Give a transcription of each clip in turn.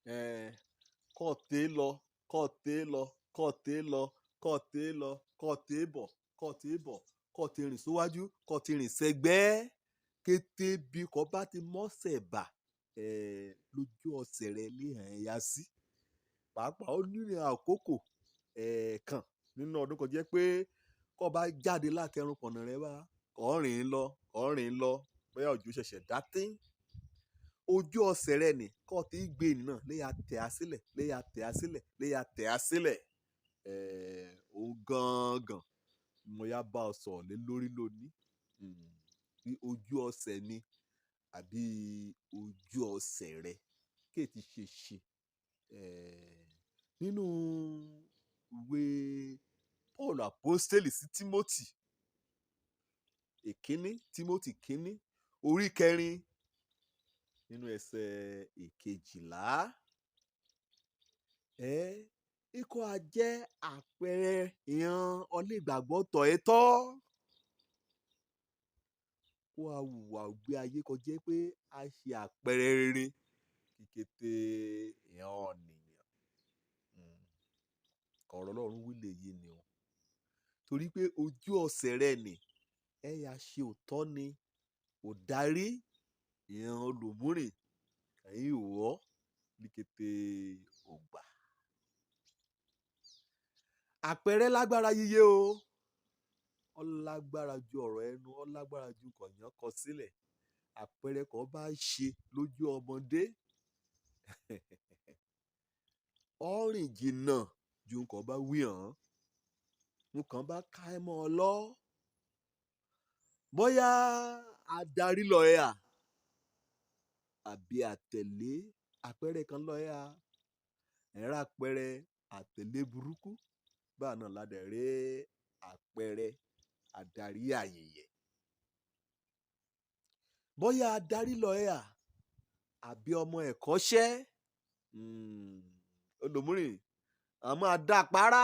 Eh, kọ́ọ̀tẹ́ lọ kọ́ọ̀tẹ́ lọ kọ́ọ̀tẹ́ lọ kọ́ọ̀tẹ́ lọ kọ́ọ̀tẹ́ bọ̀ kọ́ọ̀tẹ́ bọ̀ kọ́ọ̀tẹ́ rìn síwájú kọ́ọ̀tẹ́ rìn sẹ́gbẹ́ kété bí kò bá ti mọ́sẹ̀ bà lójú ọ̀sẹ̀ rẹ lè hàn ẹ̀yà sí pàápàá ó nílò àkókò kan nínú ọdún kan jẹ́ pé kó bá jáde látẹrun pọ̀nà rẹ wá kọ́ rìn lọ bóyá òjò ṣẹ̀ṣẹ̀ dá tín ojú ọ̀sẹ̀ rẹ nì kọ́ ti gbé nìyàn léyà tẹ̀ á sílẹ̀ léyà tẹ̀ á sílẹ̀ léyà tẹ̀ á sílẹ̀ ó gangan mo yá bá ọ sọ̀rọ̀ lé lórí lónìí bí ojú ọ̀sẹ̀ ni àbí ojú ọ̀sẹ̀ rẹ kí ti ṣe nínú ìwé Paul apostoli sí Timothy ìkíní Timothy kínní orí 4 nínú ẹsẹ̀ 12 ikọ̀ a jẹ́ àpẹẹrẹ ìran onígbàgbọ́ tòótọ́ kó a hùwà ògbé ayé kọjá pé a ṣe àpẹẹrẹ rere kíkété ìran ọ̀nìyàn ọ̀rọ̀ Ọlọ́run wí lè yé ni o torí pé ojú ọ̀sẹ̀ rẹ nì ẹ̀yà ṣe òótọ́ ni ò darí ìran olùmúrìn ẹ̀yìn òwò ní kété ògbà. Àpẹẹrẹ lágbára yíyé o ó lágbára ju ọ̀rọ̀ ẹnu ó lágbára ju kọ̀yán kọ sílẹ̀ àpẹẹrẹ kan bá ṣe lójú ọmọdé ó rìn jìnnà ju nǹkan bá wí hàn nǹkan bá ká ẹ mọ́ ọ lọ bóyá adarí lọ ẹ àbí àtẹ̀lé àpẹẹrẹ kan lọ ẹ ẹ̀rọ àpẹẹrẹ àtẹ̀lé burúkú báà náà ládẹ̀ rí àpẹẹrẹ adarí àyẹ̀yẹ̀ bóyá adarí lọ ẹ àbí ọmọ ẹ̀kọ́ṣẹ́ olùmúrìn àmọ́ adápárá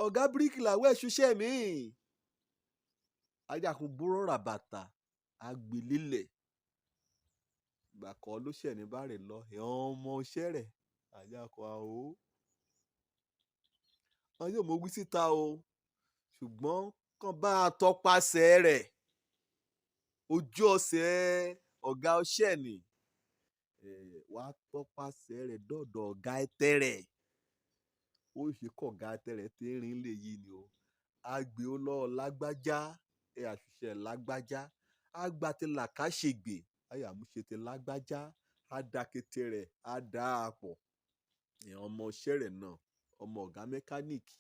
ọ̀gá bíríkìlà wẹ̀ ṣuṣẹ́ mi ajakun búrò ràbàtà agbèlélẹ̀ ìgbà kan ló ṣẹ̀ ní bàrẹ̀ lọ ẹ̀hàn ọmọ iṣẹ́ rẹ̀ ajakun àwò wọn yóò mọ wí síta o ṣùgbọ́n kàn bá a tọpasẹ̀ rẹ̀ ojú ọ̀sẹ̀ ọ̀gá ọṣẹ́ ni wàá tọpasẹ̀ rẹ̀ dọ̀dọ̀ ọ̀gá ẹtẹ́ rẹ̀ ó ṣe kọ̀ ọ̀gá ẹtẹ́ rẹ̀ tí ń rìn lè yí ni o àgbẹ̀ ó lọ́ọ́ lágbájá àṣìṣe lágbájá àgbà tí làkàṣègbè àyàmúṣe ti lágbájá àdàkété rẹ̀ àdá àpọ̀ ọmọ iṣẹ́ rẹ̀ náà ọmọ ọ̀gá mẹkáníìkì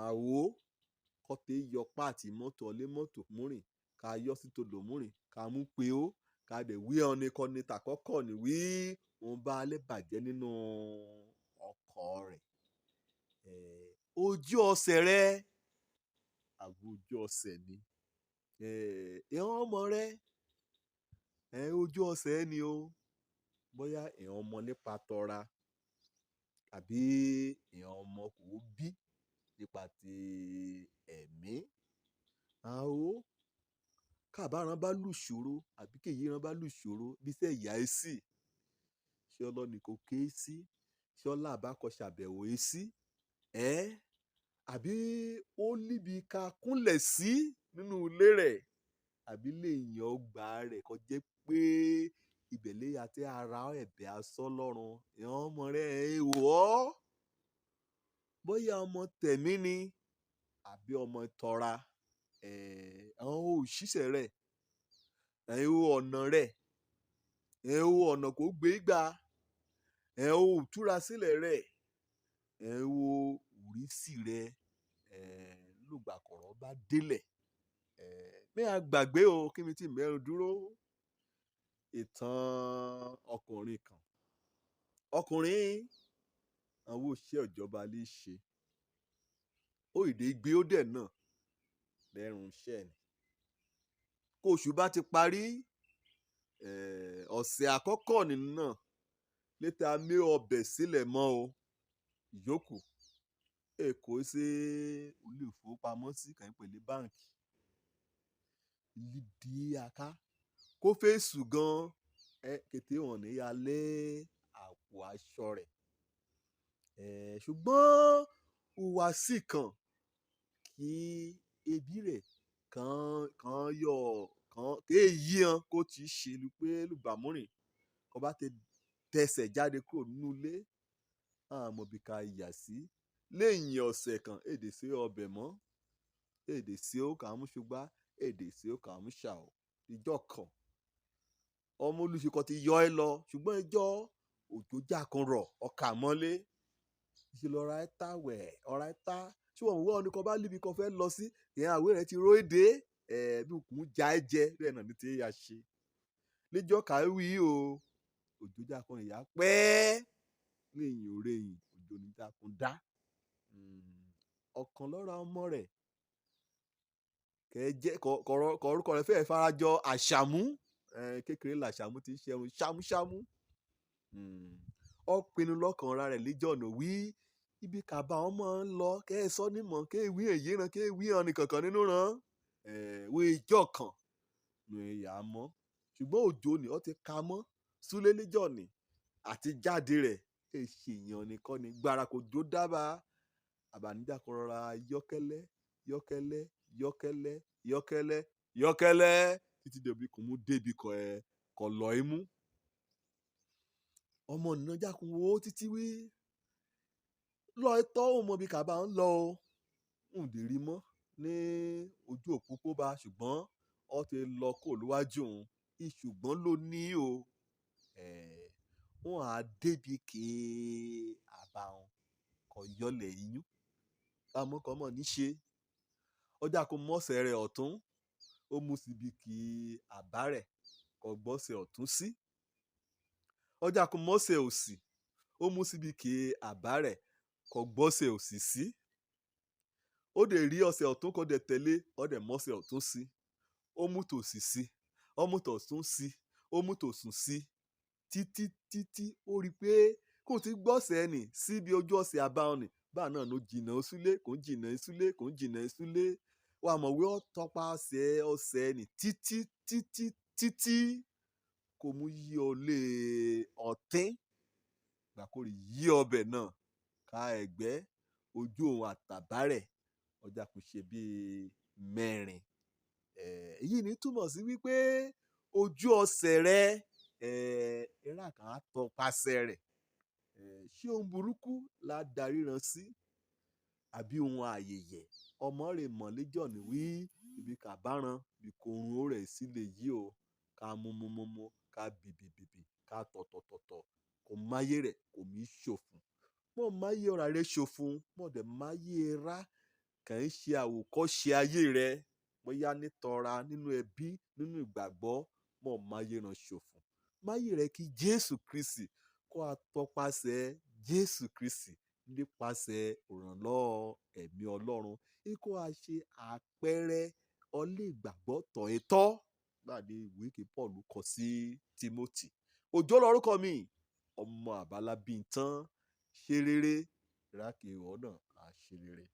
àwo kọ́tẹ́ yọ páàtì mọ́tò ọlé mọ́tò múrìn ká yọ sí tòlò múrìn ká mú pé ó ká dẹ̀ wí ọ́n ní kọ́ni tàkọ́kọ́ ni wí òun bá alẹ́ bàjẹ́ nínú ọkọ̀ rẹ̀ ojú ọ̀sẹ̀ rẹ àgbo ojú ọ̀sẹ̀ ni ìran ọmọ rẹ ojú ọ̀sẹ̀ ni o bóyá ìran ọmọ nípa tọra àbí ìran ọmọ kò bí nípa ti ẹ̀mí àwò kábàáràn bá lù ṣòro àbí kéyìí ran bá lù ṣòro bí sẹ́ ìyá ẹ sí ṣé ọlọ́ni kò ké sí ṣé ọlá àbákọ ṣàbẹ̀wò ẹ sí àbí ó níbi ká kúnlẹ̀ sí nínú ilé rẹ̀ àbí lè yan ọgbà rẹ̀ kó jẹ́ pé ìbẹ̀lẹ̀ àti ara ẹ̀bẹ̀ asọ́ lọ́rùn ìran ọmọ rẹ̀ wọ́ bóyá ọmọ tẹ̀mí ni àbí ọmọ tọra àwọn òṣìṣẹ́ rẹ̀ ọ̀nà rẹ̀ ọ̀nà kò gbé gbà túra sílẹ̀ rẹ̀ òrísì rẹ̀ lùgbàkọ̀rọ̀ bá délẹ̀ bí a gbàgbé o kí mi ti mẹ́rin dúró ìtàn ọkùnrin kan àwọn òṣìṣẹ́ ìjọba lè ṣe ó ìdè gbé ó dẹ̀ náà lẹ́rùn iṣẹ́ ni kó oṣù bá ti parí ọ̀sẹ̀ àkọ́kọ́ nínú náà létà mé ọbẹ̀ sílẹ̀ mọ́ o ìyókù èkó ṣe ilé ìfowópamọ́sí kàn pẹ̀lú báǹkì lídìí aká kó fèsù gan kété wọn ní ya lé àpò aṣọ rẹ̀. Ṣùgbọ́n ìhùwàsí kan kí ebi rẹ̀ kan yọ kan kéèyí hàn kó ti ṣe lu pé lùbàmúrìn kó bá ti tẹsẹ̀ jáde kúrò nínú ilé àmọ́ bí ká yà sí lẹ́yìn ọ̀sẹ̀ kan èdè sí ọbẹ̀ mọ́ èdè sí ó kà á mú ṣùgbọ́n èdè sí ó kà á mú ṣà ó ìjọ kan ọmọ olùṣèkọ ti yọ ẹ lọ ṣùgbọ́n ìjọ òjòjà kan rọ̀ ọkà mọ́lé ìṣèlú ọ̀rá ẹ̀ta wẹ̀ ọ̀rá ẹ̀ta tí wọ́n wọ́n ní kan bá líbi kan fẹ́ lọ sí ìyẹn àwé rẹ̀ ti ró èdè bí òkun já ẹ jẹ bẹ́ẹ̀ náà ní ti yà ṣe níjọ́ kàwé o òjòjà kan ìyá pẹ́ lẹ́yìn òrèyìn òjò níjà kan dá ọ̀kan lọ́ra ọmọ rẹ̀ orúkọ rẹ̀ fẹ́ẹ́ farajọ àṣàmú kékeré làṣàmú ti ń ṣẹun ṣámúṣámú ó pinnu lọ́kàn ara rẹ̀ lẹ́jọ́nà wí ibi kàbá wọn máa ń lọ kẹ́ ẹ sọ nímọ̀ kẹ́ ẹ wí èyí ran kẹ́ ẹ wí hàn ní kankan nínú ran wí ìjọ kan ní ìyá mọ́ ṣùgbọ́n òjò ni ó ti ka mọ́ súlé lẹ́jọ́ ni àti jáde rẹ̀ èṣèyàn nìkan ni gbára kò jó dábàá àbànújà kan rọra yọ́kẹ́lẹ́ yọ́kẹ́lẹ́ yọ́kẹ́lẹ́ yọ́kẹ́lẹ́ yọ́kẹ́lẹ́ títí débi kò mú débi kọ̀ lọ́ imú ọmọ nínú jákun wo títí wí lọ tọ́ òun mọ bí kàbá ń lọ o ń dè rí mọ́ ní ojú òpópó bá ṣùgbọ́n ó ti lọ kó lówájú òun ìṣùgbọ́n ló ní o wọn á débi kí àbá wọn kọ yọlẹ̀ iyún amọ́kọ́ mọ̀ ní ṣe ọjà kò mọ́sẹ̀ rẹ̀ ọ̀tún ó mú síbi kí àbá rẹ̀ kọ gbọ́sẹ̀ ọ̀tún sí ọjà kò mọ́sẹ̀ òsì ó mú síbi kí àbá rẹ̀ kọ gbọ́sẹ̀ òsì sí ó dẹ̀ rí ọ̀sẹ̀ ọ̀tún kó dẹ̀ tẹ̀lé ó dẹ̀ mọ́sẹ̀ ọ̀tún sí ó mú tòsì sí ó mú tọ̀tún sí ó mú tòsùn sí títí ó rí i pé kò tí gbọ́sẹ̀ ẹnì síbi ojú ọ̀sẹ̀ àbáwọn nì báà náà ló jìnnà súlé kò ń jìnnà súlé kò ń jìnnà súlé wà mọ̀ wí ọ́ tọpasẹ̀ ọ̀sẹ̀ ẹnì títí kò mú yí ọ lé ọ̀tín gbà kó rí yí ọbẹ̀ náà ká ẹ̀gbẹ́ ojú òun àtàbá rẹ̀ ọjà kò ṣe bíi mẹ́rin èyí ni túmọ̀ sí wípé ojú ọ̀sẹ̀ rẹ ìrà kan á tọpasẹ̀ rẹ̀ ṣé ohun burúkú la darí ran sí àbí ohun àyèyẹ ọmọ rẹ̀ mọ̀ lẹ́jọ́ ní wí ibi kàbáran bí kò run ó rẹ̀ sílẹ̀ yìí o ká mú ká bìbì ká tọ̀tọ̀ kò máyé rẹ̀ kò mí ṣòfò mọ̀ máyé ọ̀rà rẹ̀ ṣòfò mọ̀ dẹ̀ máyé rá kàn ń ṣe àwòkọ́ṣe ayé rẹ̀ bóyá nítọ́ra nínú ẹbí nínú ìgbàgbọ́ mọ̀ máyé ràn ṣòfò máyé rẹ̀ kí Jésù Kristi kó a tọpasẹ̀ Jésù Kristi nípasẹ̀ ìrànlọ́wọ́ ẹ̀mí Ọlọ́run kó a ṣe àpẹẹrẹ ọlé ìgbàgbọ́ tọ̀ẹ́tọ́ gbàdé ìwé kí Paul kọ sí Timothy Òjó lórúkọ mi ọmọ àbálábí tán ṣe rere rákè ìwọ náà á ṣe rere.